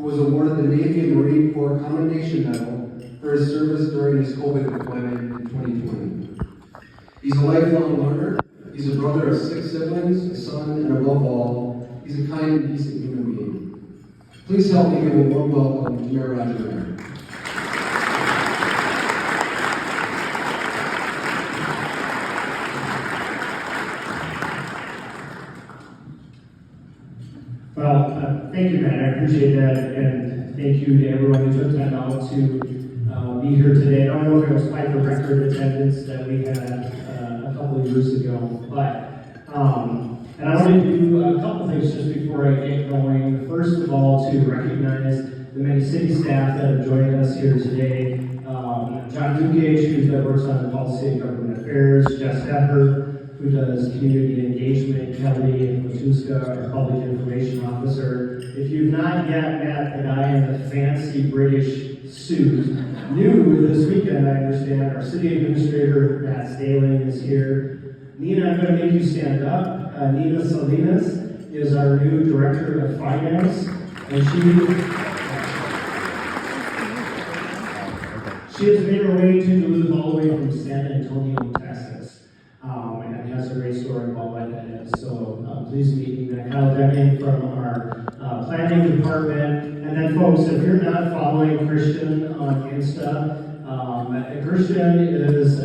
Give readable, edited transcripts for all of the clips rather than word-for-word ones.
who was awarded the Navy and Marine Corps Commendation Medal for his service during his COVID deployment in 2020. He's a lifelong learner. He's a brother of 6 siblings, a son, and above all, he's a kind and decent human being. Please help me give a warm welcome to Mayor Roger Reinert. Well, thank you, Matt. I appreciate that, and thank you to everyone who took time out to be here today. I don't know if it was quite the record attendance that we had a couple of years ago, but and I want to do a couple things just before I get going. First of all, to recognize the many city staff that have joined us here today. John Dugage, who works on the policy and government affairs, Jess Pepper, who does community engagement, Kelly Matuska, our public information officer. If you've not yet met the guy in the fancy British suit, new this weekend, I understand, our city administrator, Matt Staling, is here. Nina, I'm going to make you stand up. Nina Salinas is our new director of finance, and she has made her way to Duluth all the way from San Antonio, Texas. And has a great story about what that is. So please meet me. Kyle Deming from our planning department. And then folks, if you're not following Christian on Insta, Christian is, I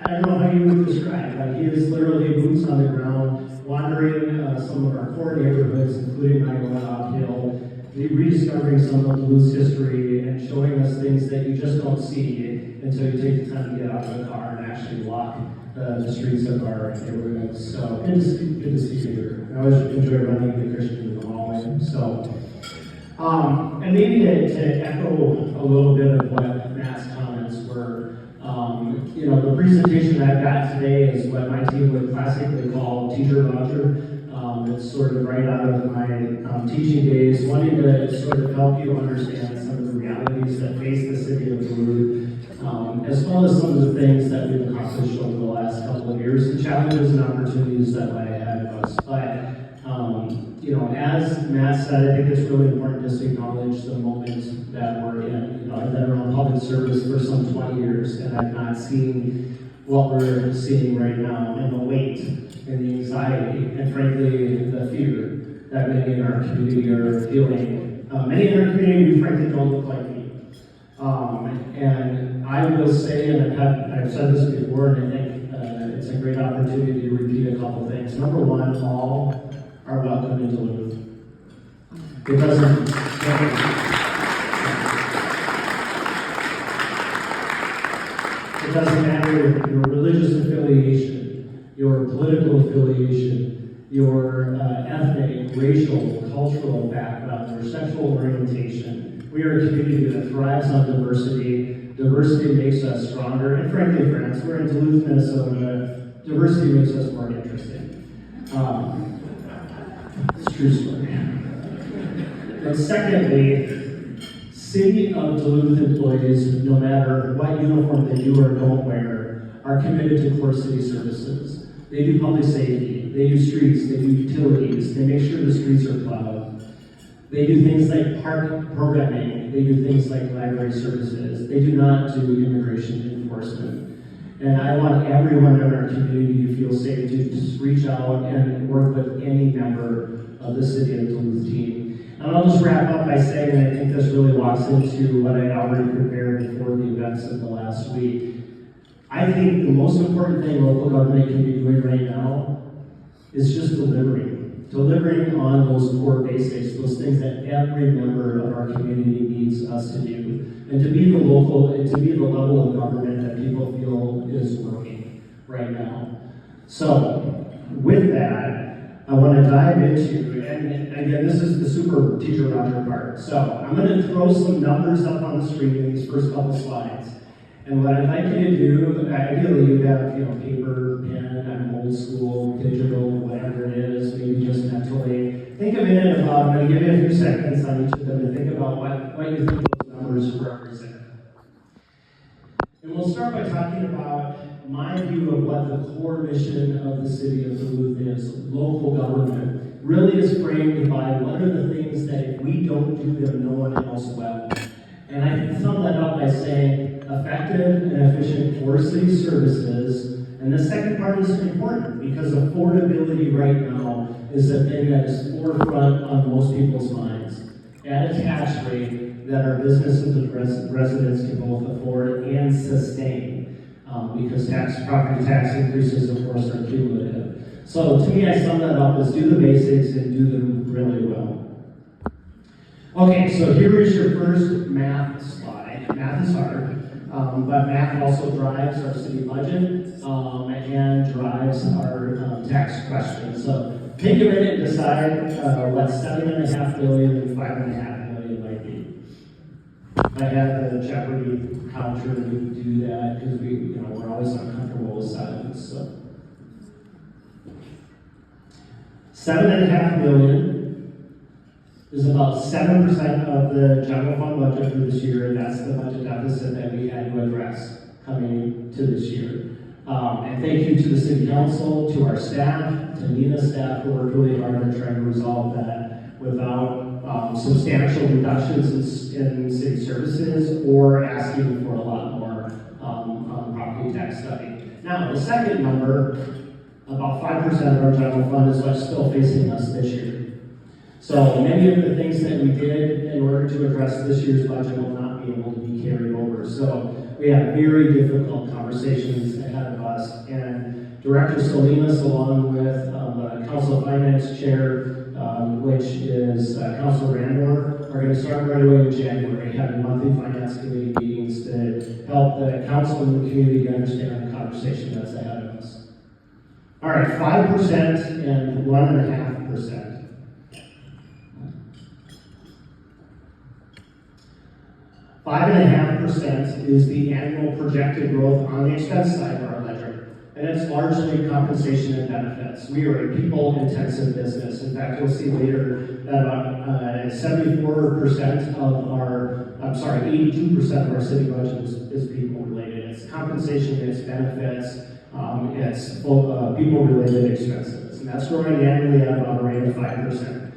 don't know how you would describe, but he is literally boots on the ground, wandering some of our core neighborhoods, including Iowa Uphill, rediscovering some of Duluth's history and showing us things that you just don't see until you take the time to get out of the car and actually walk the streets of our neighborhoods. So good to see you here. I always enjoy running the Christian in the hallway. So, and maybe to echo a little bit of what Matt's comments were, the presentation I've got today is what my team would classically call Teacher Roger. It's sort of right out of my teaching days, wanting to sort of help you understand some of the realities that face the city of Duluth, as well as some of the things that we've accomplished over the last couple of years, the challenges and opportunities that lie ahead of us. But, as Matt said, I think it's really important just to acknowledge the moment that we're in. I've been around public service for some 20 years, and I've not seen what we're seeing right now, and the weight, and the anxiety, and frankly, the fear that many in our community are feeling. Many in our community, frankly, don't look like me. And I will say, and I've said this before, and I think it's a great opportunity to repeat a couple things. Number one, all are welcome in Duluth. It doesn't matter your religious affiliation, your political affiliation, your ethnic, racial, cultural background, your sexual orientation. We are a community that thrives on diversity. Diversity makes us stronger. And frankly, friends, we're in Duluth, Minnesota. Diversity makes us more interesting. It's a true story. And secondly, City of Duluth employees, no matter what uniform they do or don't wear, are committed to core city services. They do public safety, they do streets, they do utilities, they make sure the streets are plowed. They do things like park programming, they do things like library services. They do not do immigration enforcement. And I want everyone in our community to feel safe to just reach out and work with any member of the City of Duluth team. And I'll just wrap up by saying, and I think this really walks into what I already prepared before the events of the last week. I think the most important thing local government can be doing right now is just delivering on those core basics, those things that every member of our community needs us to do, and to be the level of government that people feel is working right now. So, with that, I want to dive into, and again, this is the super Teacher Roger part. So, I'm going to throw some numbers up on the screen in these first couple slides. And what I'd like you to do, ideally you have, paper, pen, I'm old school, digital, whatever it is, maybe just mentally. Think a minute about, I'm going to give you a few seconds on each of them and think about what you think those numbers represent. And we'll start by talking about my view of what the core mission of the City of Duluth is, local government. really is framed by what are the things that if we don't do them, no one else will. And I sum that up by saying effective and efficient core city services. And the second part is important because affordability right now is the thing that is forefront on most people's minds. At a tax rate that our businesses and residents can both afford and sustain. Because property tax increases, of course, are cumulative. So to me, I sum that up as do the basics and do them really well. Okay, so here is your first math slide. Math is hard, but math also drives our city budget and drives our tax questions. So take a minute and decide what $7.5 billion and $5.5 million might be. I have the Jeopardy counter to do that because we're always uncomfortable with silence. So $7.5 million is about 7% of the general fund budget for this year, and that's the budget deficit that we had to address coming to this year. And thank you to the city council, to our staff, to Nina's staff who worked really hard on trying to resolve that without substantial reductions in city services or asking for a lot more on property tax study. Now, the second number, about 5% of our general fund is what's still facing us this year. So many of the things that we did in order to address this year's budget will not be able to be carried over. So we have very difficult conversations ahead of us. And Director Salinas, along with the Council of Finance Chair, which is Councilor Reinert, are going to start right away in January, having monthly finance committee meetings to help the council and the community understand the conversation that's ahead of us. All right, 5% and 1.5%. 5.5% is the annual projected growth on the expense side of our ledger, and it's largely compensation and benefits. We are a people-intensive business. In fact, you'll see later that about 74% of our, 82% of our city budget is people-related. It's compensation, it's benefits, it's people-related expenses, and that's growing annually at about a rate of 5%.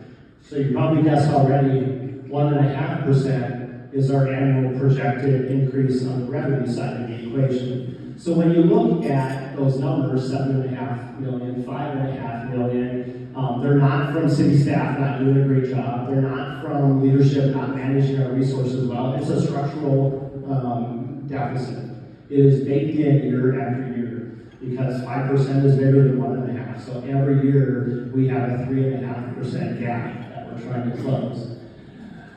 So you probably guessed already, 1.5% is our annual projected increase on the revenue side of the equation. So when you look at those numbers, $7.5 million, $5.5 million, they're not from city staff not doing a great job. They're not from leadership not managing our resources well. It's a structural deficit. It is baked in year after year because 5% is bigger than 1.5. So every year we have a 3.5% gap that we're trying to close.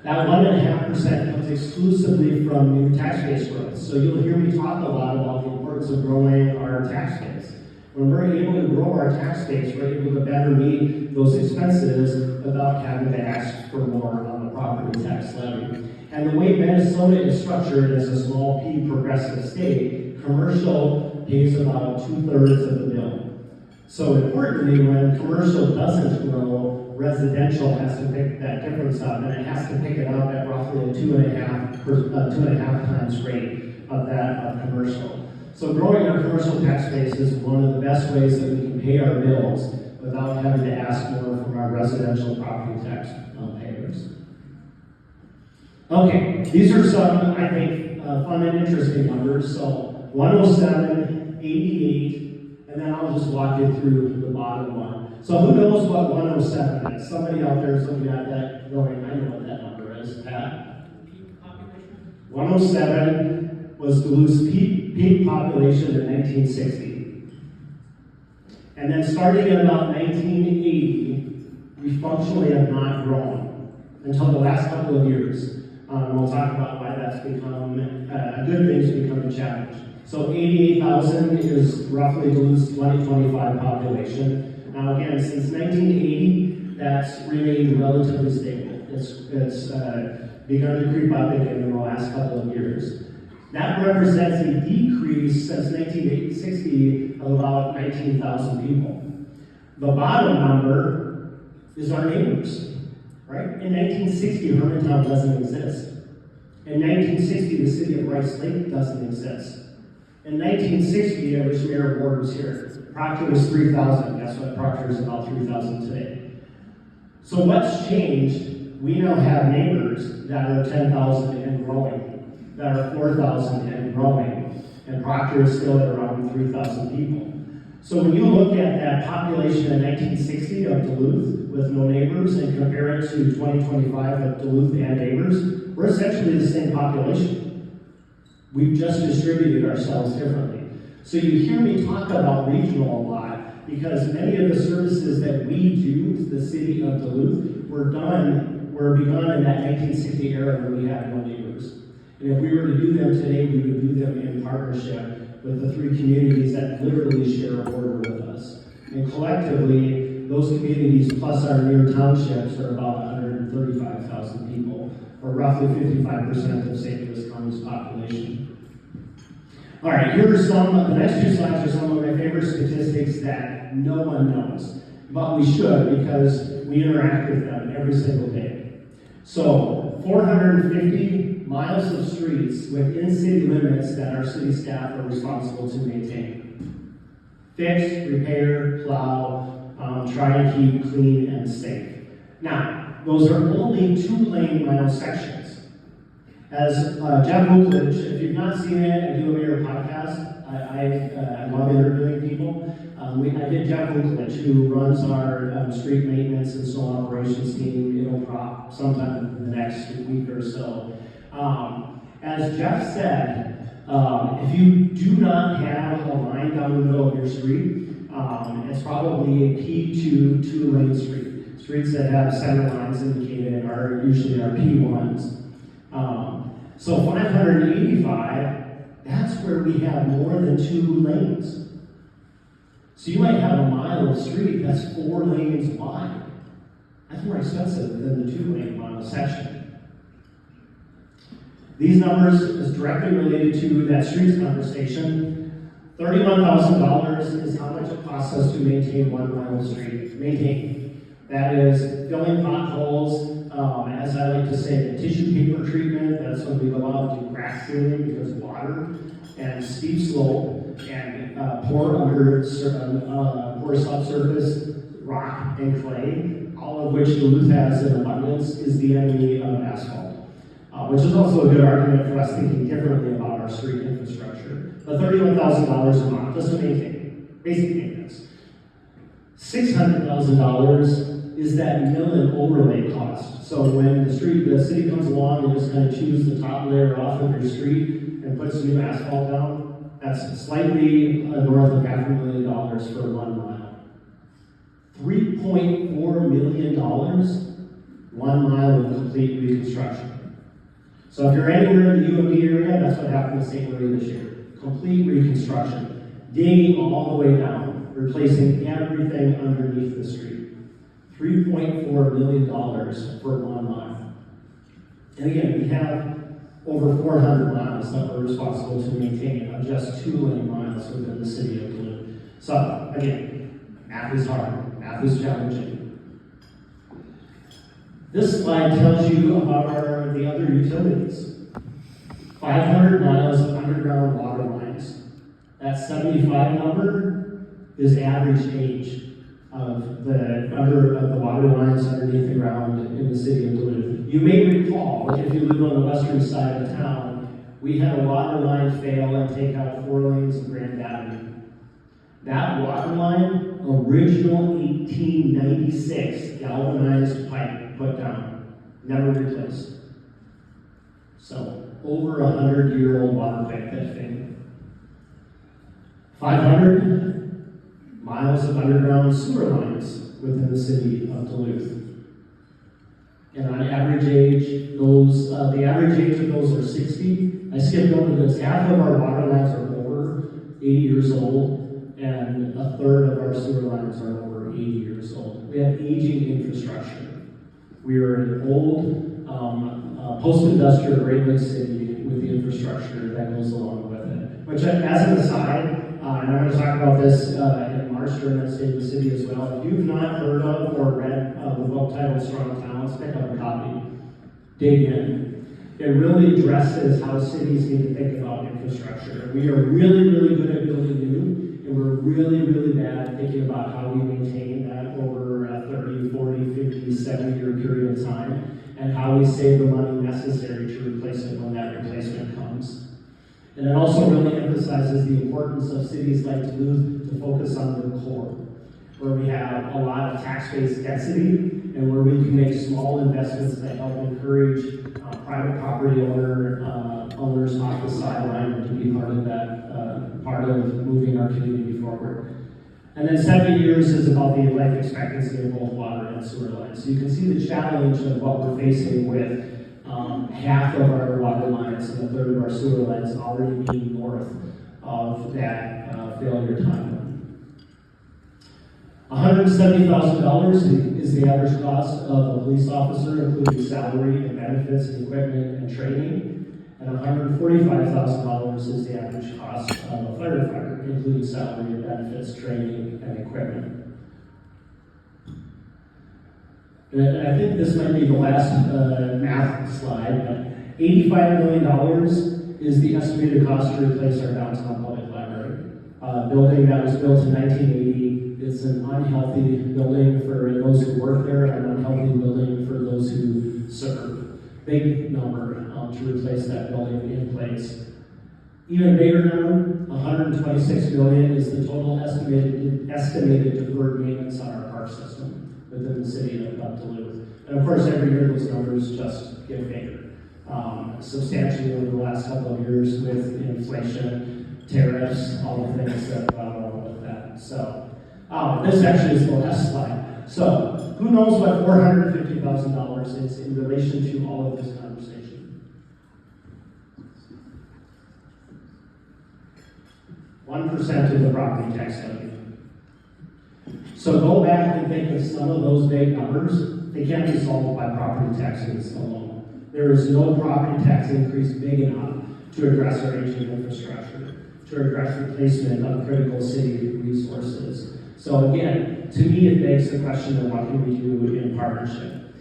That 1.5% comes exclusively from new tax base growth. So you'll hear me talk a lot about the importance of growing our tax base. When we're able to grow our tax base, we're able to better meet those expenses without having to ask for more on the property tax levy. And the way Minnesota is structured as a small p progressive state, commercial pays about 2/3 of the bill. So importantly, when commercial doesn't grow, residential has to pick that difference up, and it has to pick it up at roughly a 2.5 times rate of that of commercial. So growing our commercial tax base is one of the best ways that we can pay our bills without having to ask more from our residential property tax payers. Okay, these are some, I think, fun and interesting numbers. So 107, 88, and then I'll just walk you through the bottom one. So who knows what 107 is? Somebody out there is looking at that going, I know what that number is. Pat? 107 was Duluth's peak population in 1960. And then starting in about 1980, we functionally have not grown until the last couple of years. We'll talk about why that's become a good thing to become a challenge. So 88,000 is roughly Duluth's 2025 population. Now again, since 1980, that's remained relatively stable. It's begun to creep up again in the last couple of years. That represents a decrease since 1960 of about 19,000 people. The bottom number is our neighbors, right? In 1960, Hermantown doesn't exist. In 1960, the city of Rice Lake doesn't exist. In 1960, I wish Mayor Ward was here. Proctor was 3,000. Guess what? Proctor is about 3,000 today. So what's changed? We now have neighbors that are 10,000 and growing, that are 4,000 and growing, and Proctor is still at around 3,000 people. So when you look at that population in 1960 of Duluth with no neighbors and compare it to 2025 of Duluth and neighbors, we're essentially the same population. We've just distributed ourselves differently. So you hear me talk about regional a lot because many of the services that we do to the city of Duluth were begun in that 1960 era when we had no neighbors. And if we were to do them today, we would do them in partnership with the three communities that literally share a border with us. And collectively, those communities plus our near townships are about 135,000 people, or roughly 55% of St. Louis County's population. All right, here are the next two slides are some of my favorite statistics that no one knows, but we should because we interact with them every single day. So, 450 miles of streets within city limits that our city staff are responsible to maintain. Fix, repair, plow, try to keep clean and safe. Now, those are only 2-lane mile sections. As Jeff Wooklich, if you've not seen it, I do a mayor podcast. I love interviewing people. I did Jeff Wooklich, who runs our street maintenance and snow operations team. It'll drop sometime in the next week or so. As Jeff said, if you do not have a line down the middle of your street, it's probably a P2 2-lane street. Streets that have center lines indicated are usually our P1s. So 585, that's where we have more than 2 lanes. So you might have a mile of street that's 4 lanes wide. That's more expensive than the 2-lane mile section. These numbers is directly related to that streets conversation. $31,000 is how much it costs us to maintain 1 mile of street. That is filling potholes, as I like to say, the tissue paper treatment. That's when we go out and do crack sealing because of water, and steep slope, and pour subsurface rock and clay, all of which Duluth has in abundance, is the enemy of asphalt. Which is also a good argument for us thinking differently about our street infrastructure. But $31,000 a month just to maintain, basic maintenance. $600,000 is that mill and overlay cost. So when the city comes along and just kind of chews the top layer off of your street and puts new asphalt down, that's slightly north of $500,000 for 1 mile. $3.4 million, 1 mile of complete reconstruction. So if you're anywhere in the UMD area, that's what happened in St. Louis this year. Complete reconstruction. Digging all the way down, replacing everything underneath the street. $3.4 million for 1 mile. And again, we have over 400 miles that we're responsible to maintain of just 2-lane miles within the city of Duluth. So again, math is hard, math is challenging. This slide tells you about the other utilities. 500 miles of underground water lines. That 75 number is average age of the water lines underneath the ground in the city of Duluth. You may recall, if you live on the western side of town, we had a water line fail and take out 4 lanes of Grand Avenue. That water line, original 1896 galvanized pipe put down, never replaced. So, over 100-year-old water pipe that failed. 500 miles of underground sewer lines within the city of Duluth. And on average age, the average age of those are 60. I skipped over this. Half of our water lines are over 80 years old, and a third of our sewer lines are over 80 years old. We have aging infrastructure. We are an old, post-industrial Great Lakes city with the infrastructure that goes along with it. Which, as an aside, and I'm going to talk about this in March during that State of the City as well. If you've not heard of or read the book titled Strong Towns, pick up a copy. Dig in. It really addresses how cities need to think about infrastructure. We are really, really good at building new, and we're really, really bad at thinking about how we maintain that over a 30, 40, 50, 70-year period of time, and how we save the money necessary to replace it when that replacement comes. And it also really emphasizes the importance of cities like Duluth to focus on the core, where we have a lot of tax-based density and where we can make small investments that help encourage private property owners off the sideline to be part of that, part of moving our community forward. And then 70 years is about the life expectancy of both water and sewer lines. So you can see the challenge of what we're facing with half of our water lines and a third of our sewer lines already being north of that failure timeline. $170,000 is the average cost of a police officer, including salary and benefits and equipment and training. And $145,000 is the average cost of a firefighter, including salary and benefits, training, and equipment. And I think this might be the last math slide, but $85 million is the estimated cost to replace our downtown public library. Building that was built in 1980. It's an unhealthy building for those who work there, and an unhealthy building for those who serve. Big number to replace that building in place. Even bigger number, $126 million is the total estimated deferred maintenance on our park system within the city of Duluth. And of course, every year those numbers just get bigger. Substantially over the last couple of years with inflation, tariffs, all the things that go along with that. So, this actually is the last slide. So, who knows what $450,000 is in relation to all of this conversation? 1% of the property tax levy. So go back and think of some of those big numbers. They can't be solved by property taxes alone. There is no property tax increase big enough to address our aging infrastructure, to address replacement of critical city resources. So again, to me, it begs the question of what can we do in partnership.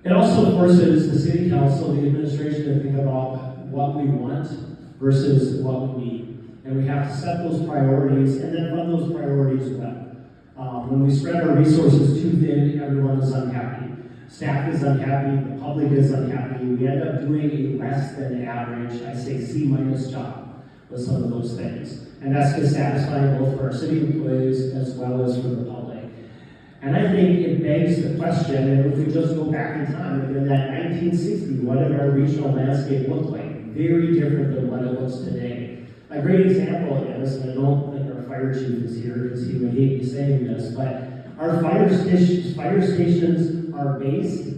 It also forces the city council, the administration, to think about what we want versus what we need. And we have to set those priorities and then run those priorities well. When we spread our resources too thin, everyone is unhappy. Staff is unhappy, the public is unhappy. We end up doing a less than average, I say C- job with some of those things. And that's dissatisfying both for our city employees as well as for the public. And I think it begs the question, and if we just go back in time, in that 1960, what did our regional landscape look like? Very different than what it looks today. A great example is, and I don't think our fire chief is here because he would hate me saying this, but our fire stations are based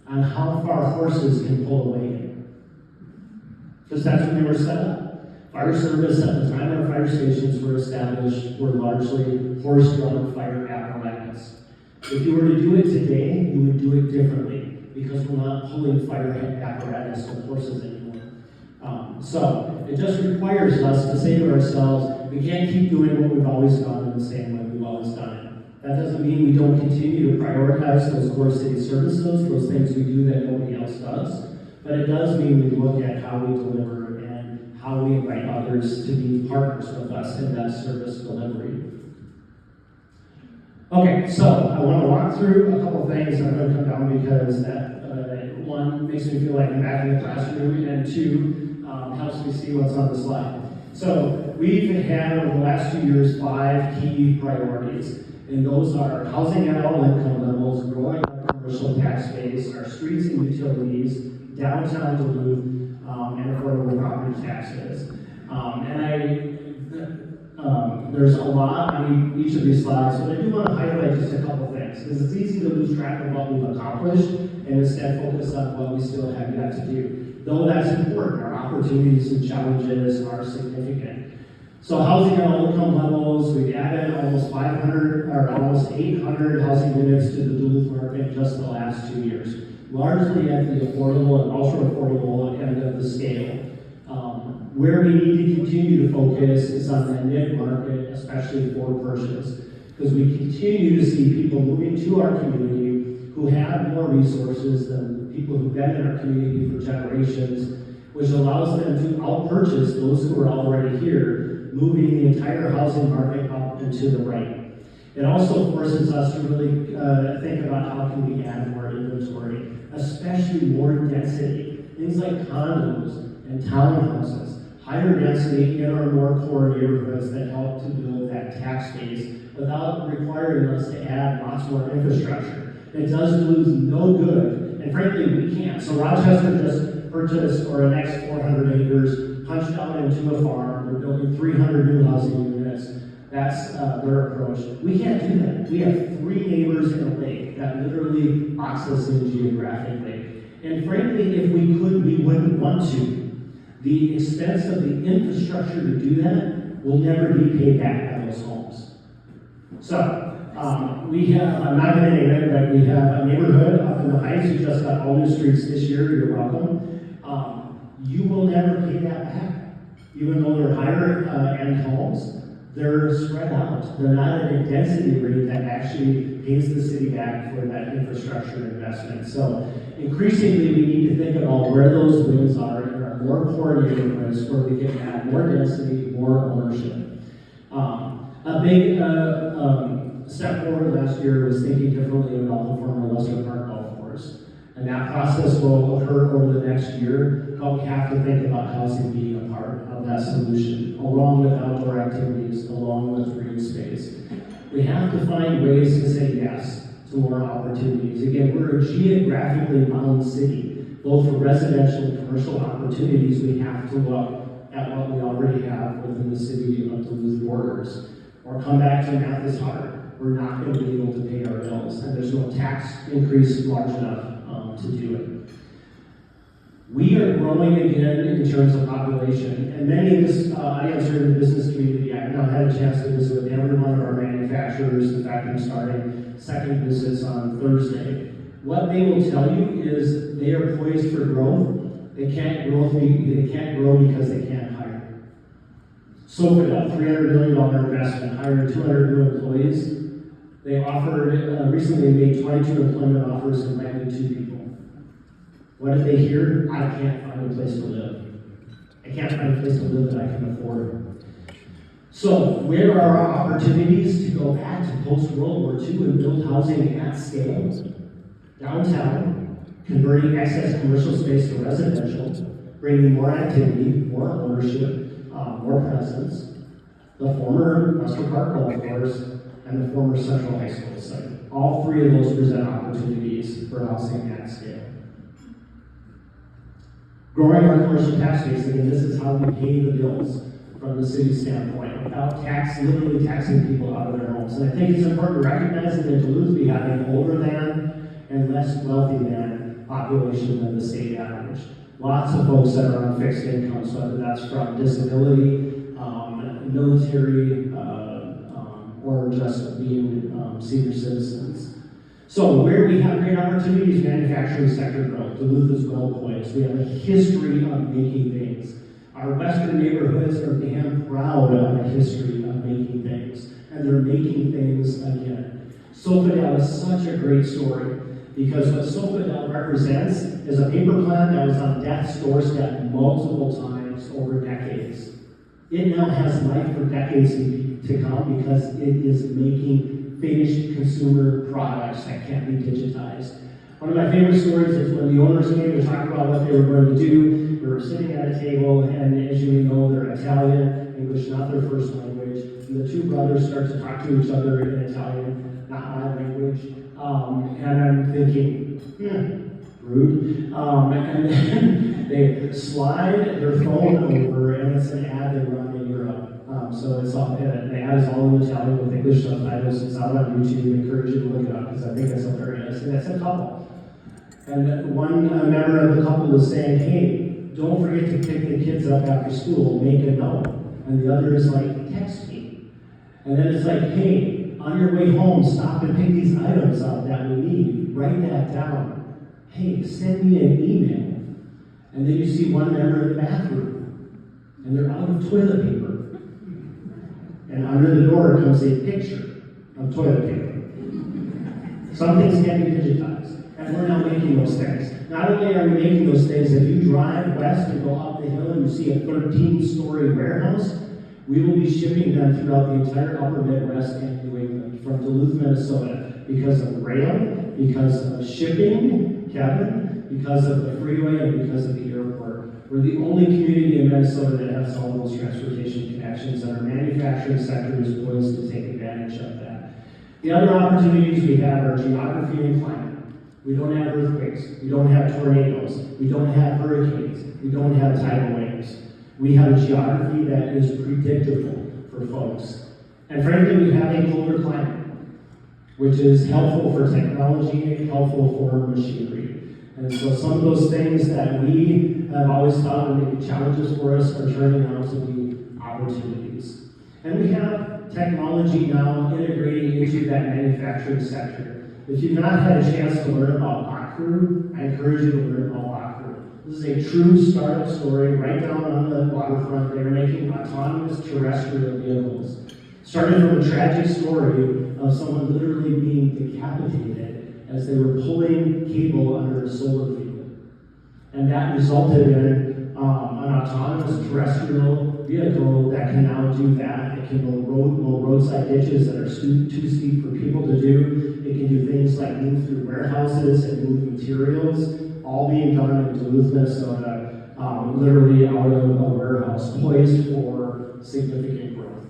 on how far horses can pull away. Because that's when they were set up. Fire service at the time our fire stations were established were largely horse-drawn fire apparatus. If you were to do it today, you would do it differently because we're not pulling fire apparatus with horses anymore. So it just requires us to say to ourselves, we can't keep doing what we've always done in the same way we've always done it. That doesn't mean we don't continue to prioritize those core city services, those things we do that nobody else does, but it does mean we look at how we deliver and how we invite others to be partners with us in that service delivery. Okay, so I want to walk through a couple things, and I'm going to come down because that, one, makes me feel like I'm back in the classroom, and two, helps me see what's on the slide. So we've had over the last 2 years 5 key priorities, and those are housing at all income levels, growing our commercial tax base, our streets and utilities, downtown Duluth, and affordable property taxes. There's a lot on each of these slides, but I do want to highlight just a couple things, because it's easy to lose track of what we've accomplished and instead focus on what we still have yet to do. Though that's important, our opportunities and challenges are significant. So housing at all income levels, we've added almost 800 housing units to the Duluth market just the last 2 years, largely at the affordable and ultra affordable end of the scale. Where we need to continue to focus is on the mid-market, especially for purchase, because we continue to see people moving to our community who have more resources than people who've been in our community for generations, which allows them to out-purchase those who are already here, moving the entire housing market up and to the right. It also forces us to really think about how can we add more inventory, especially more density. Things like condos and townhouses, higher density in our more core neighborhoods that help to build that tax base without requiring us to add lots more infrastructure. It does Duluth no good, and frankly, we can't. So Rochester just purchased or annexed 400 acres, punched out into a farm. We're building 300 new housing units. That's their approach. We can't do that. We have 3 neighbors in a lake that literally box us in geographically. And frankly, if we could, we wouldn't want to. The expense of the infrastructure to do that will never be paid back by those homes. So, we have, I'm not going to name it, but we have a neighborhood up in the Heights who just got all new streets this year. You're welcome. You will never pay that back. Even though they're higher end homes, they're spread out. They're not at a density rate that actually pays the city back for that infrastructure investment. So increasingly, we need to think about where those wins are in our more core neighborhoods where we can add more density, more ownership. A big step forward last year was thinking differently about the former Lester Park Golf Course. And that process will occur over the next year, but we have to think about housing being a part of that solution, along with outdoor activities, along with green space. We have to find ways to say yes to more opportunities. Again, we're a geographically bound city, both for residential and commercial opportunities. We have to look at what we already have within the city of Duluth borders. Or come back to math is hard. We're not going to be able to pay our bills, and there's no tax increase large enough to do it. We are growing again in terms of population, and many in this audience are in the business community. I've now had a chance to visit with every one of our manufacturers. In fact, I'm starting second visits on Thursday. What they will tell you is they are poised for growth. They can't grow because they can't hire. Sofidel, $300 million investment, hiring 200 new employees. They offered, recently made 22 employment offers and landed 2 people. What did they hear? I can't find a place to live. I can't find a place to live that I can afford. So, where are our opportunities to go back to post-World War II and build housing at scale? Downtown, converting excess commercial space to residential, bringing more activity, more ownership, more presence. The former Lester Park Golf Course and the former Central High School site. All 3 of those present opportunities for housing at scale. Growing our commercial tax base, again, this is how we pay the bills from the city standpoint, without literally taxing people out of their homes. And I think it's important to recognize that in Duluth we have an older than and less wealthy than population than the state average. Lots of folks that are on fixed incomes, whether that's from disability, military, or just being senior citizens. So where we have great opportunities, manufacturing sector growth. Duluth is well poised. We have a history of making things. Our western neighborhoods are damn proud of a history of making things, and they're making things again. Sofidel is such a great story because what Sofidel represents is a paper plant that was on death's doorstep multiple times over decades. It now has life for decades to come because it is making finished consumer products that can't be digitized. One of my favorite stories is when the owners came to talk about what they were going to do. We were sitting at a table, and as you may know, they're Italian, English not their first language, and the 2 brothers start to talk to each other in Italian, not my language, and I'm thinking, rude, and then they slide their phone over, and it's an ad they run in Europe. So it's all, the ad is all in Italian with English subtitles. It's out on YouTube. I encourage you to look it up because I think it's hilarious. And it's a couple. And one member of the couple was saying, hey, don't forget to pick the kids up after school, make a note. And the other is like, text me. And then it's like, hey, on your way home, stop and pick these items up that we need. Write that down. Hey, send me an email. And then you see one member in the bathroom, and they're out of toilet paper. And under the door comes a picture of toilet paper. Some things can be digitized, and we're now making those things. Not only are we making those things, if you drive west and go up the hill and you see a 13-story warehouse, We will be shipping them throughout the entire upper Midwest and New England, from Duluth, Minnesota, because of rail, because of shipping, Kevin, because of the freeway, and because of the airport. We're the only community in Minnesota that has all those transportation connections, and our manufacturing sector is poised to take advantage of that. The other opportunities we have are geography and climate. We don't have earthquakes, we don't have tornadoes, we don't have hurricanes, we don't have tidal waves. We have a geography that is predictable for folks. And frankly, we have a colder climate, which is helpful for technology, helpful for machinery. And so some of those things that we have always thought would be challenges for us are turning out to be opportunities. And we have technology now integrating into that manufacturing sector. If you've not had a chance to learn about Bakru, I encourage you to learn about Bakru. This is a true startup story right down on the waterfront. They're making autonomous terrestrial vehicles. Started from a tragic story of someone literally being decapitated as they were pulling cable under a solar field. And that resulted in an autonomous terrestrial vehicle that can now do that. It can mow roadside ditches that are too steep for people to do. It can do things like move through warehouses and move materials, all being done in Duluth, Minnesota, literally out of a warehouse, poised for significant growth.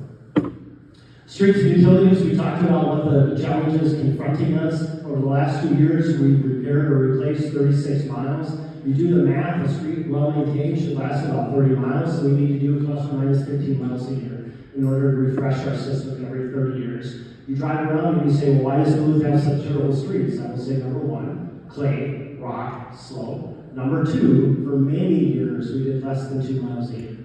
Streets and utilities, we talked about what the challenges confronting us. Over the last 2 years, we've repaired or replaced 36 miles. You do the math, a street well maintained should last about 30 miles, so we need to do plus or minus 15 miles a year in order to refresh our system every 30 years. You drive around and you say, well, why does Duluth have such terrible streets? I will say, number one, clay, rock, slope. Number two, for many years, we did less than 2 miles a year.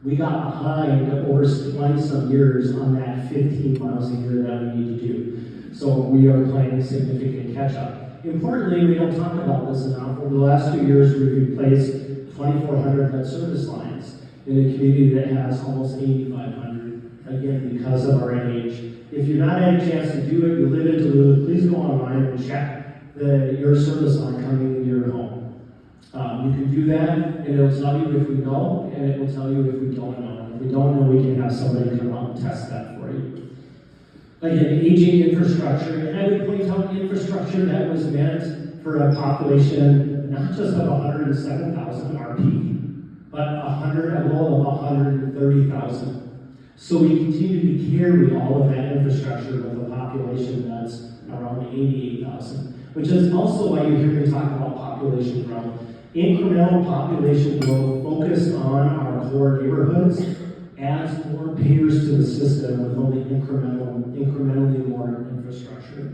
We got behind over 20-some years on that 15 miles a year that we need to do. So we are playing significant catch-up. Importantly, we don't talk about this enough. Over the last 2 years, we've replaced 2,400 lead service lines in a community that has almost 8,500, again, because of our age. If you've not had a chance to do it, you live in Duluth, please go online and check your service line coming into your home. You can do that, and it'll tell you if we know, and it will tell you if we don't know. And if we don't know, we can have somebody come out and test that for you. Again, aging infrastructure, and I would point out infrastructure that was meant for a population not just of 107,000 RP, but a goal of 130,000. So we continue to carry all of that infrastructure with a population that's around 88,000, which is also why you hear me talk about population growth. Incremental population growth focused on our core neighborhoods adds more payers to the system with only incrementally more infrastructure.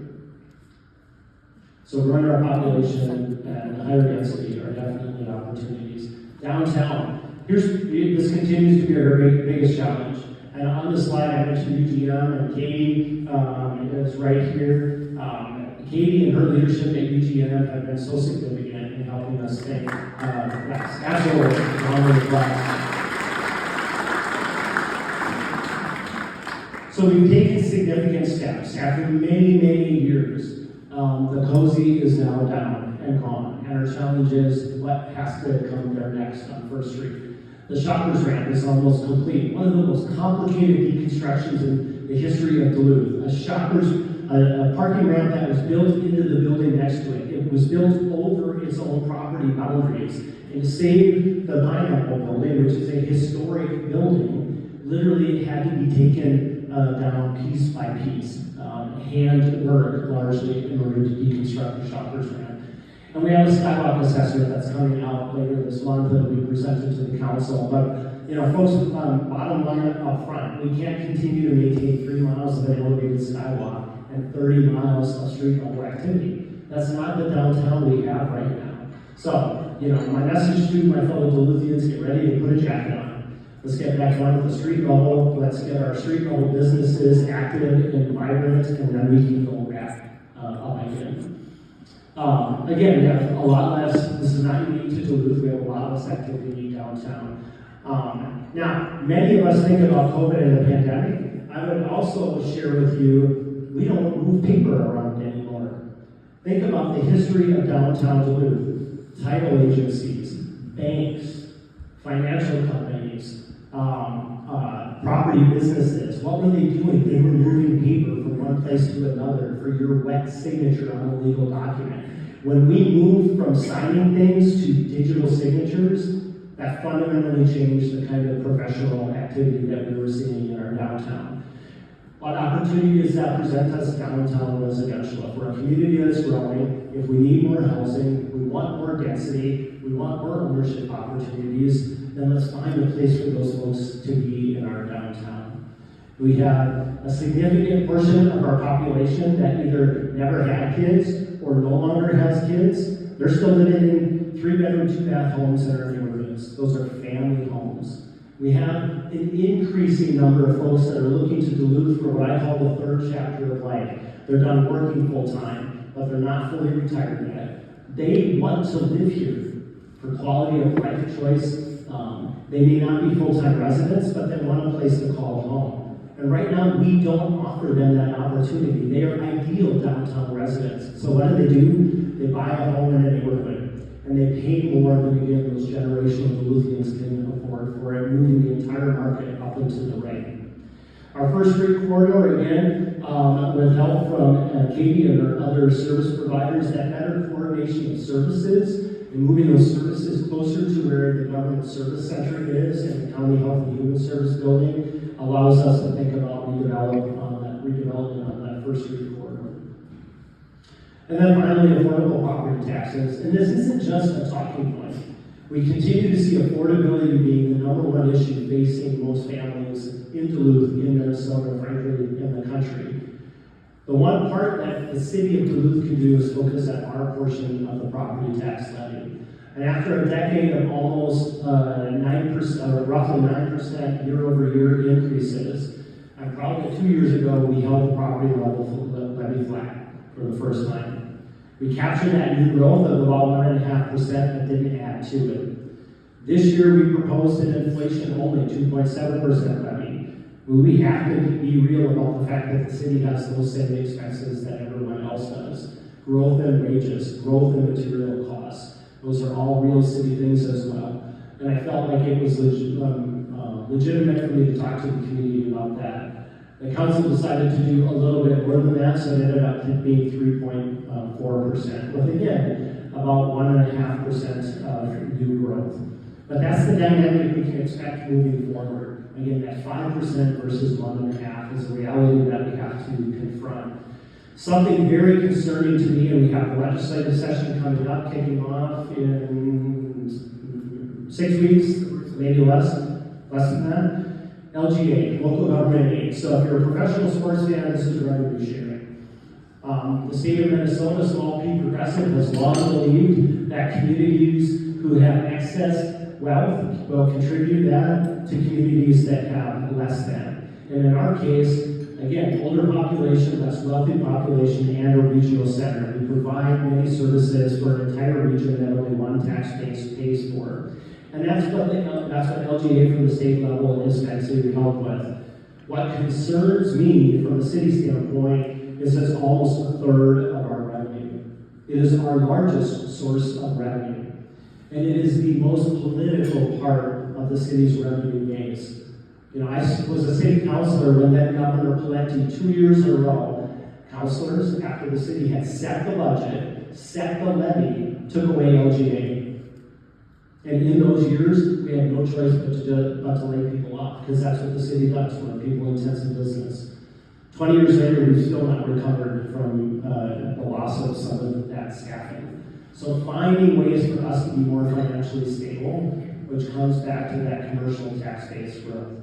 So growing our population and higher density are definitely opportunities. Downtown, this continues to be our biggest challenge. And on the slide, I mentioned UGM, and Katie is right here. Katie and her leadership at UGM have been so significant in helping us think. Yes, absolutely. So we've taken significant steps. After many, many years, the cozy is now down and gone. And our challenge is what has to come there next on First Street. The Shoppers Ramp is almost complete. One of the most complicated deconstructions in the history of Duluth. A parking ramp that was built into the building next to it. It was built over its own property boundaries. And to save the Pineapple Building, which is a historic building, literally it had to be taken down piece by piece, hand work largely in order to deconstruct the Shoppers Ramp. And we have a skywalk assessment that's coming out later this month that we presented to the council. But folks, bottom line up front, we can't continue to maintain 3 miles of an elevated skywalk and 30 miles of street level activity. That's not the downtown we have right now. So, my message to my fellow Duluthians, get ready to put a jacket on. Let's get back on the street level. Let's get our street level businesses active and vibrant, and then we can go back up again. Again, we have a lot less, this is not unique to Duluth, we have a lot less activity downtown. Now, many of us think about COVID and the pandemic. I would also share with you, we don't move paper around anymore. Think about the history of downtown Duluth. Title agencies, banks, financial companies, property businesses. What were they doing? They were moving paper from one place to another for your wet signature on a legal document. When we moved from signing things to digital signatures, that fundamentally changed the kind of professional activity that we were seeing in our downtown. What opportunity does that present us downtown residential? If we're a community that's growing, if we need more housing, we want more density, we want more ownership opportunities, then let's find a place for those folks to be in our downtown. We have a significant portion of our population that either never had kids or no longer has kids. They're still living in 3-bedroom, 2-bath homes in our neighborhoods. Those are family homes. We have an increasing number of folks that are looking to Duluth for what I call the third chapter of life. They're done working full-time, but they're not fully retired yet. They want to live here for quality of life choice. They may not be full-time residents, but they want a place to call home. And right now, we don't offer them that opportunity. They are ideal downtown residents. So what do? They buy a home in a neighborhood, and they pay more than, again, those generational Duluthians can afford for it, moving the entire market up and to the right. Our first street corridor, again, with help from Katie and our other service providers, that better coordination of services and moving those services closer to where the government service center is and the County Health and Human Service building allows us to think about redevelopment on that first street corridor. And then finally, affordable property taxes. And this isn't just a talking point. We continue to see affordability being the number one issue facing most families in Duluth, in Minnesota, frankly, in the country. The one part that the city of Duluth can do is focus on our portion of the property tax levy. And after a decade of almost 9%, or roughly 9% year-over-year increases, I'm proud that 2 years ago we held the property levy flat for the first time. We captured that new growth of about 1.5% but didn't add to it. This year we proposed an inflation-only 2.7% levy. We have to be real about the fact that the city has those same expenses that everyone else does. Growth in wages, growth in material costs. Those are all real city things as well. And I felt like it was legitimate for me to talk to the community about that. The council decided to do a little bit more than that, so it ended up being 3.4%, with again, about 1.5% of new growth. But that's the dynamic we can expect moving forward. Again, that 5% versus 1.5% is a reality that we have to confront. Something very concerning to me, and we have the legislative session coming up, kicking off in 6 weeks, maybe less than that. LGA, local government aid. So if you're a professional sports fan, this is revenue sharing. The state of Minnesota, small p progressive, has long believed that communities who have excess wealth will contribute that to communities that have less than. And in our case, again, older population, less wealthy population, and a regional center. We provide many services for an entire region that only one tax base pays for. And that's what LGA from the state level is meant to help with. What concerns me from the city standpoint is it's almost a third of our revenue. It is our largest source of revenue. And it is the most political part of the city's revenue base. You know, I was a city councilor when then Governor Pawlenty 2 years in a row, councilors, after the city had set the budget, set the levy, took away LGA. And in those years, we had no choice but to lay people off, because that's what the city does. We're a people-intensive business. 20 years later, we've still not recovered from the loss of some of that staffing. So finding ways for us to be more financially stable, which comes back to that commercial tax-based growth.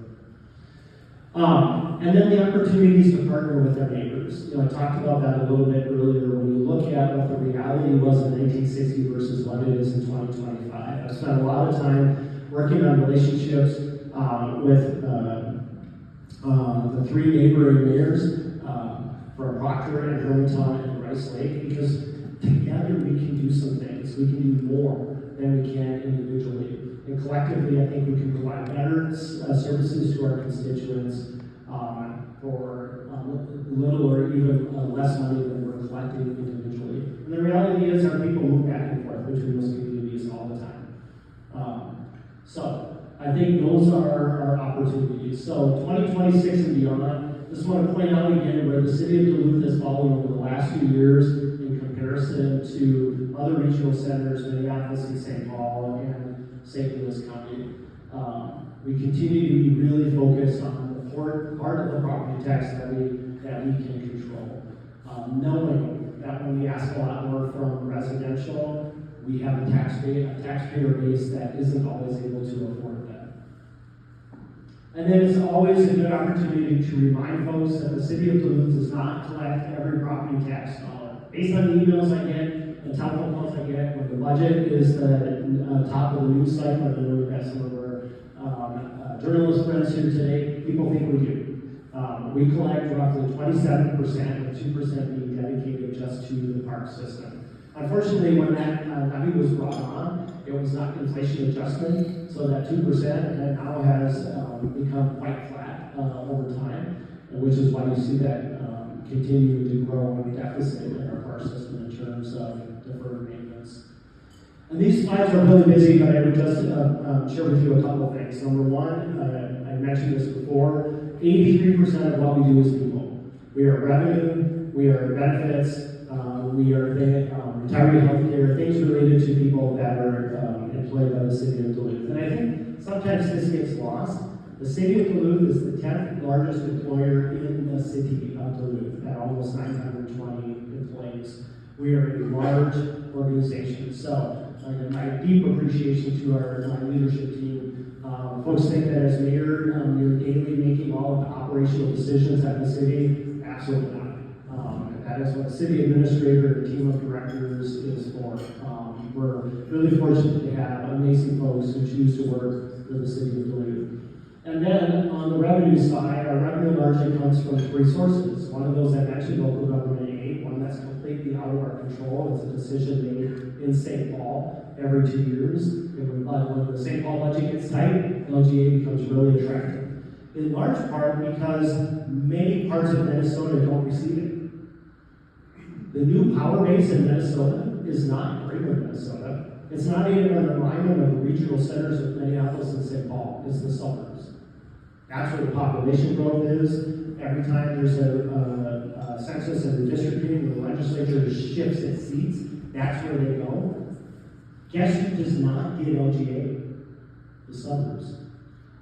And then the opportunities to partner with our neighbors. You know, I talked about that a little bit earlier. When you look at what the reality was in 1960 versus what it is in 2025, I spent a lot of time working on relationships with the 3 neighboring mayors from Proctor and Hermantown and Rice Lake, because together we can do some things. We can do more than we can individually. And collectively, I think we can provide better services to our constituents for little or even less money than we're collecting individually. And the reality is our people move back and forth between those communities all the time. So I I think those are our opportunities. So 2026 and beyond, just want to point out again where the city of Duluth has fallen over the last few years in comparison to other regional centers, Minneapolis and St. Paul and St. Louis County. We continue to be really focused on the part of the property tax that we can control. Knowing that when we ask a lot more from residential, we have a taxpayer base that isn't always able to afford that. And then it's always a good opportunity to remind folks that the city of Duluth does not collect every property tax dollar. Based on the emails I get and telephone calls I get, when the budget is the top of the news cycle, I know we've got some of our journalist friends here today, people think we do. We collect roughly 27%, with 2% being dedicated just to the park system. Unfortunately, when that levy was brought on, it was not inflation adjustment, so that 2% now has become quite flat over time, which is why you see that continuing to grow in deficit in our park system in terms of deferred maintenance. And these slides are really busy, but I would just share with you a couple of things. Number one, I mentioned this before, 83% of what we do is people. We are revenue, we are benefits, we are retiree health care, things related to people that are employed by the city of Duluth. And I think sometimes this gets lost. The city of Duluth is the 10th largest employer in the city of Duluth at almost 920 employees. We are a large organization. So my deep appreciation to my leadership team. Folks think that as mayor, you're daily making all of the operational decisions at the city. Absolutely not. That is what a city administrator and a team of directors is for. We're really fortunate to have amazing folks who choose to work for the city of Duluth. And then on the revenue side, our revenue largely comes from three sources. One of those I mentioned, local government aid, one that's completely out of our control. It's a decision made in St. Paul every 2 years. And when the St. Paul budget gets tight, LGA becomes really attractive. In large part because many parts of Minnesota don't receive it. The new power base in Minnesota is not greater Minnesota. It's not even an alignment of the regional centers of Minneapolis and St. Paul. It's the suburbs. That's where the population growth is. Every time there's a census and redistricting, the legislature shifts its seats. That's where they go. Guess who does not get LGA? The suburbs.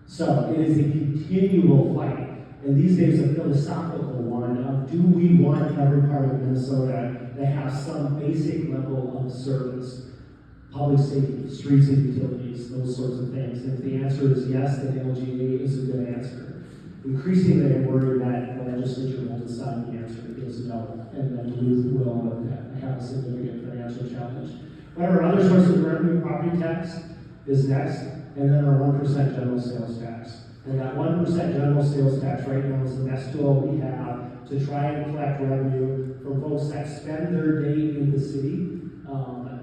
So it is a continual fight. And these days, a philosophical one of do we want every part of Minnesota to have some basic level of service? Public safety, streets and utilities, those sorts of things. And if the answer is yes, then LGA is a good answer. Increasingly, I'm worried that the legislature will decide the answer is no, and then Duluth will have a significant financial challenge. But our other source of revenue, property tax, is next, and then our 1% general sales tax. And that 1% general sales tax right now is the best tool we have to try and collect revenue from folks that spend their day in the city,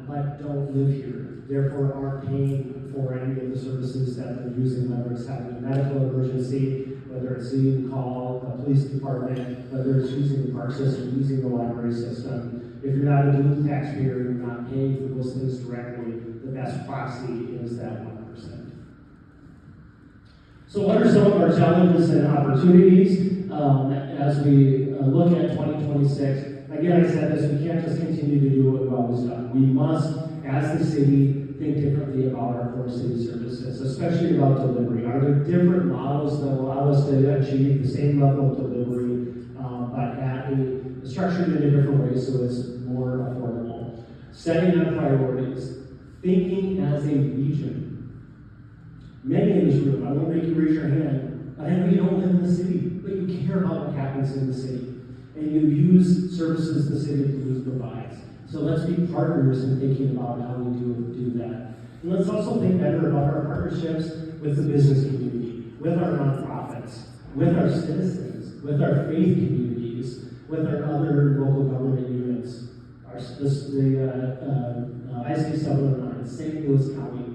but don't live here, therefore aren't paying for any of the services that they're using, whether it's having a medical emergency, whether it's needing to call the police department, whether it's using the park system, using the library system. If you're not a Duluth taxpayer, you're not paying for those things directly, the best proxy is that 1%. So what are some of our challenges and opportunities as we look at 2026? Again, I said this, we can't just continue to do what we've always done. We must, as the city, think differently about our core city services, especially about delivery. Are there different models that allow us to achieve the same level of delivery, but structured in a different way so it's more affordable? Setting our priorities, thinking as a region. Many in this room, I won't make you raise your hand, but I know you don't live in the city, but you care about what happens in the city. And you use services the city of Duluth provides. So let's be partners in thinking about how we do that. And let's also think better about our partnerships with the business community, with our nonprofits, with our citizens, with our faith communities, with our other local government units, the ISD Sutherland, St. Louis County.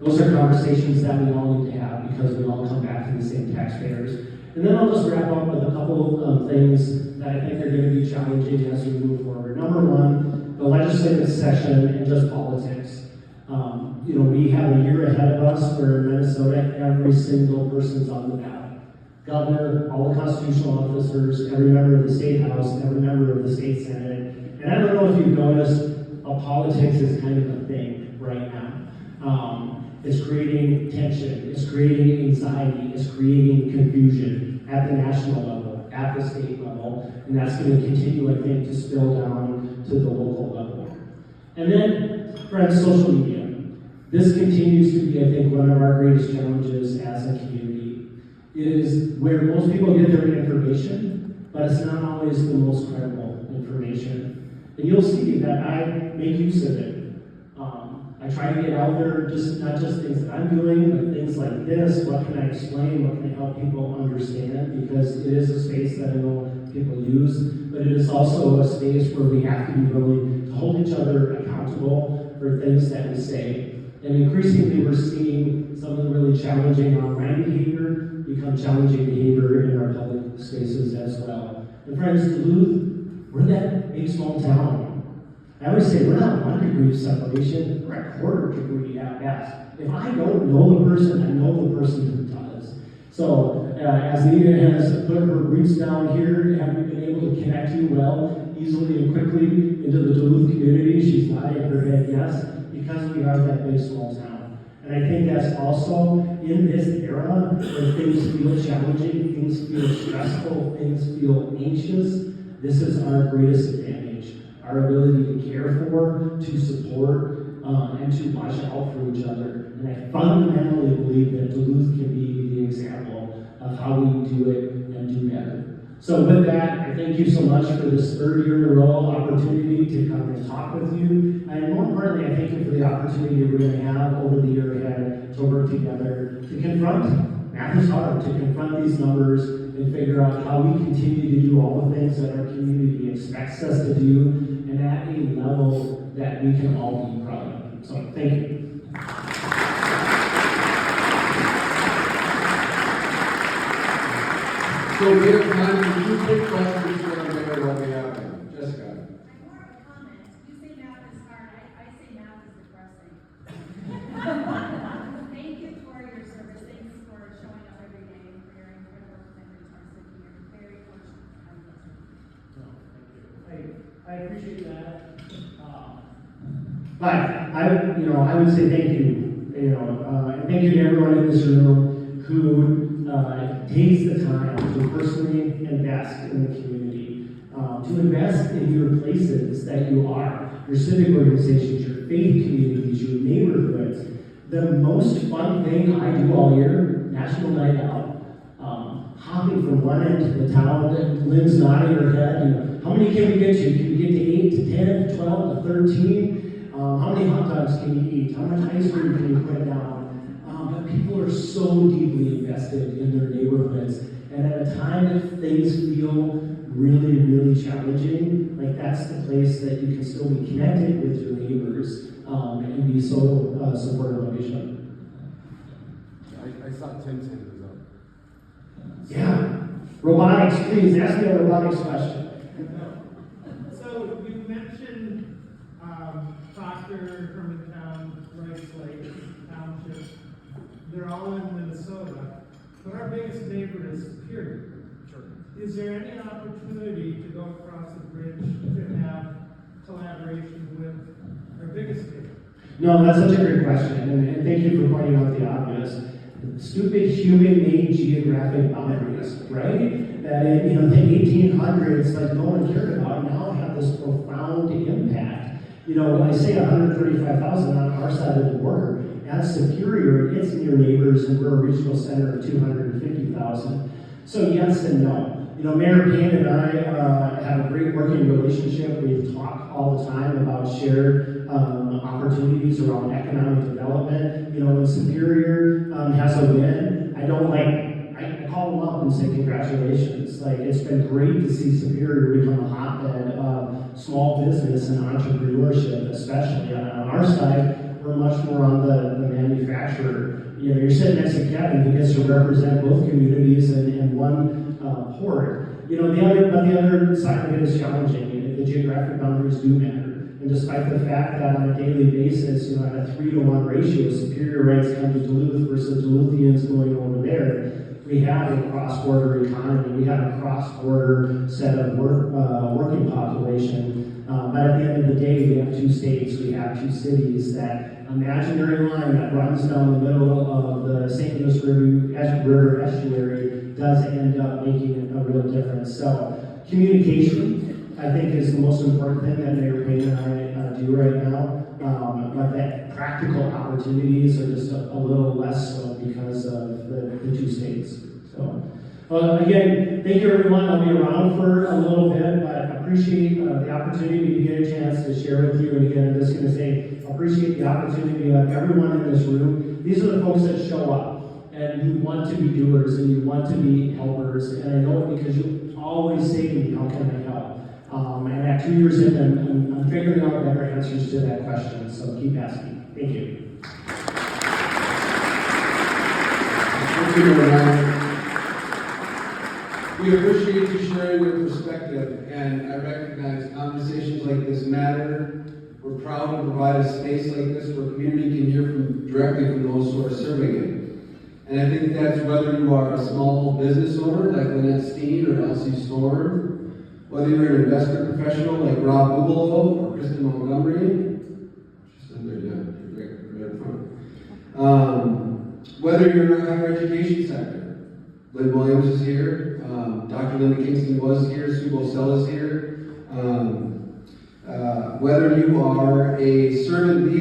Those are conversations that we all need to have because we all come back to the same taxpayers. And then I'll just wrap up with a couple of things that I think are going to be challenging as we move forward. Number one, the legislative session and just politics. We have a year ahead of us where in Minnesota, every single person's on the ballot. Governor, all the constitutional officers, every member of the state house, every member of the state senate. And I don't know if you've noticed, politics is kind of a thing right now. It's creating tension, it's creating anxiety, it's creating confusion at the national level, at the state level, and that's going to continue, I think, to spill down to the local level. And then, friends, social media. This continues to be, I think, one of our greatest challenges as a community. It is where most people get their information, but it's not always the most credible information. And you'll see that I make use of it. I try to get out there, not just things that I'm doing, but things like this. What can I explain? What can I help people understand? Because it is a space that I know people use, but it is also a space where we have to be willing to hold each other accountable for things that we say. And increasingly, we're seeing some of the really challenging online behavior become challenging behavior in our public spaces as well. And friends, Duluth, we're that big small town. I always say we're not 1 degree of separation, we're a 1/4 degree at best. If I don't know the person, I know the person who does. So, as Nina has put her roots down here, have we been able to connect you well, easily and quickly into the Duluth community? She's nodding her head yes, because we are that big small town. And I think that's also in this era where things feel challenging, things feel stressful, things feel anxious. This is our greatest advantage. Our ability to care for, to support, and to watch out for each other. And I fundamentally believe that Duluth can be the example of how we do it and do better. So with that, I thank you so much for this 3rd year in a row opportunity to come and talk with you. And more importantly, I thank you for the opportunity we're going to have over the year ahead to work together to confront, math is hard, to confront these numbers and figure out how we continue to do all the things that our community expects us to do, and at a level that we can all be proud of. So, thank you. So we have time for 2 quick questions for our mayor while we have them. Jessica. I more of a comment. You say math is hard. I say math is depressing. Thank you for your service. Thanks for showing up every day and for your incredible commitment to our city. You're very fortunate to have you. I appreciate that. But I would say thank you. And thank you to everyone in this room who takes the time to personally invest in the community, to invest in your places that you are, your civic organizations, your faith communities, your neighborhoods. The most fun thing I do all year, National Night Out. Hopping from one end to the town, Lynn's nodding her head. How many can we get to? Can we get to 8 to 10 to 12 to 13? How many hot dogs can you eat? How much ice cream can you put down? But people are so deeply invested in their neighborhoods. And at a time that things feel really, really challenging, like that's the place that you can still be connected with your neighbors and be so supportive of each other. I saw Tim's hand was up. Yeah. Robotics, please ask me a robotics question. So you mentioned Proctor, Hermantown, Rice Lake, Township. They're all in Minnesota, but our biggest neighbor is Superior. Sure. Is there any opportunity to go across the bridge to have collaboration with our biggest neighbor? No, that's such a great question, and thank you for pointing out the obvious. Stupid human-made geographic boundaries, right? That in the 1800s, like no one cared about, now have this profound impact. When I say 135,000 on our side of the border, at Superior, it's near neighbors, and we're a regional center of 250,000. So yes and no. Mayor Payne and I have a great working relationship. We talk all the time about shared opportunities around economic development. When Superior has a win, I call them up and say congratulations. It's been great to see Superior become a hotbed of small business and entrepreneurship, especially. On our side, we're much more on the manufacturer. You're sitting next to Kevin, who gets to represent both communities and one port. The other side of it is challenging. The geographic boundaries do matter. And despite the fact that on a daily basis, you know, at a 3-to-1 ratio, Superior Rights come to Duluth versus Duluthians going over there, we have a cross-border economy. We have a cross-border set of working population. But at the end of the day, we have 2 states, we have 2 cities. That imaginary line that runs down the middle of the St. Louis River estuary does end up making a real difference. So communication, I think, is the most important thing that Mayor Payne and I do right now. But that practical opportunities are just a little less so because of the 2 states. So, again, thank you everyone. I'll be around for a little bit, but I appreciate the opportunity to get a chance to share with you. And again, I'm just going to say, I appreciate the opportunity of everyone in this room. These are the folks that show up, and you want to be doers, and you want to be helpers. And I know it because you always say to me, how can I help? And at 2 years in, I'm figuring out better answers to that question, so keep asking. Thank you. Thank you, Ryan. We appreciate you sharing your perspective, and I recognize conversations like this matter. We're proud to provide a space like this where community can hear directly from those who are serving it. And I think that's whether you are a small business owner like Lynette Steen or Elsie Storm, whether you're an investment professional like Rob Bubalo or Kristen Montgomery. She's still there, yeah, right in front. Whether you're in the higher education sector. Lynn Williams is here, Dr. Linda Kingston was here, Sue Bosell is here. Whether you are a servant leader